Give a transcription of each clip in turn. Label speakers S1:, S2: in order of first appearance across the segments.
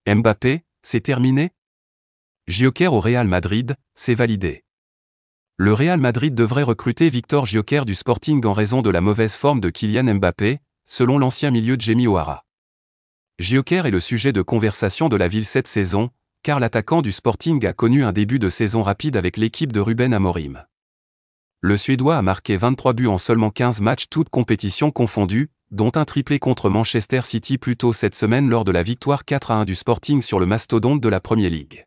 S1: Mbappé, c'est terminé? Gyökeres au Real Madrid, c'est validé. Le Real Madrid devrait recruter Victor Gyökeres du Sporting en raison de la mauvaise forme de Kylian Mbappé, selon l'ancien milieu Jamie O'Hara. Gyökeres est le sujet de conversation de la ville cette saison, car l'attaquant du Sporting a connu un début de saison rapide avec l'équipe de Ruben Amorim. Le Suédois a marqué 23 buts en seulement 15 matchs toutes compétitions confondues, dont un triplé contre Manchester City plus tôt cette semaine lors de la victoire 4-1 du Sporting sur le mastodonte de la Premier League.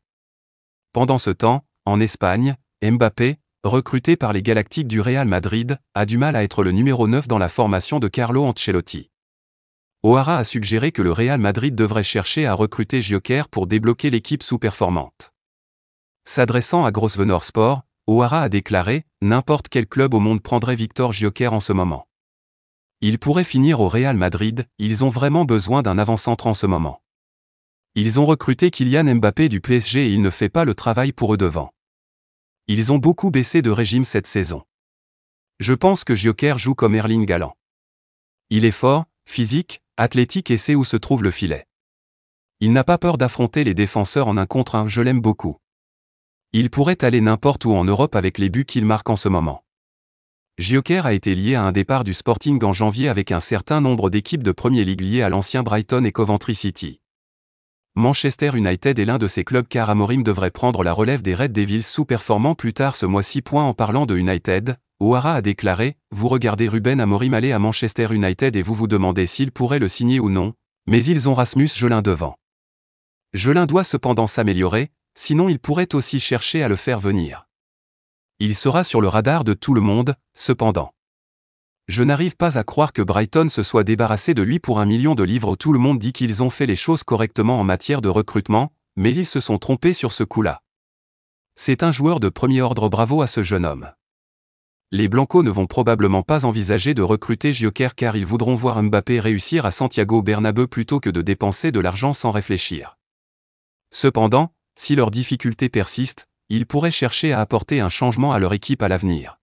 S1: Pendant ce temps, en Espagne, Mbappé, recruté par les Galactiques du Real Madrid, a du mal à être le numéro 9 dans la formation de Carlo Ancelotti. O'Hara a suggéré que le Real Madrid devrait chercher à recruter Gyökeres pour débloquer l'équipe sous-performante. S'adressant à Grosvenor Sport, O'Hara a déclaré « N'importe quel club au monde prendrait Victor Gyökeres en ce moment. Il pourrait finir au Real Madrid, ils ont vraiment besoin d'un avant-centre en ce moment. Ils ont recruté Kylian Mbappé du PSG et il ne fait pas le travail pour eux devant. Ils ont beaucoup baissé de régime cette saison. Je pense que Gyökeres joue comme Erling Haaland. Il est fort, physique, athlétique et sait où se trouve le filet. Il n'a pas peur d'affronter les défenseurs en 1 contre 1, je l'aime beaucoup. Il pourrait aller n'importe où en Europe avec les buts qu'il marque en ce moment. » Gyökeres a été lié à un départ du Sporting en janvier avec un certain nombre d'équipes de Premier League liées à l'ancien Brighton et Coventry City. Manchester United est l'un de ces clubs car Amorim devrait prendre la relève des Red Devils sous-performants plus tard ce mois-ci. En parlant de United, O'Hara a déclaré « Vous regardez Ruben Amorim aller à Manchester United et vous vous demandez s'il pourrait le signer ou non, mais ils ont Rasmus Jolin devant. Jolin doit cependant s'améliorer, sinon il pourrait aussi chercher à le faire venir. Il sera sur le radar de tout le monde, cependant. Je n'arrive pas à croire que Brighton se soit débarrassé de lui pour 1 million de livres. Tout le monde dit qu'ils ont fait les choses correctement en matière de recrutement, mais ils se sont trompés sur ce coup-là. C'est un joueur de premier ordre, bravo à ce jeune homme. Les Blancos ne vont probablement pas envisager de recruter Gyökeres car ils voudront voir Mbappé réussir à Santiago Bernabéu plutôt que de dépenser de l'argent sans réfléchir. Cependant, si leurs difficultés persistent, ils pourraient chercher à apporter un changement à leur équipe à l'avenir.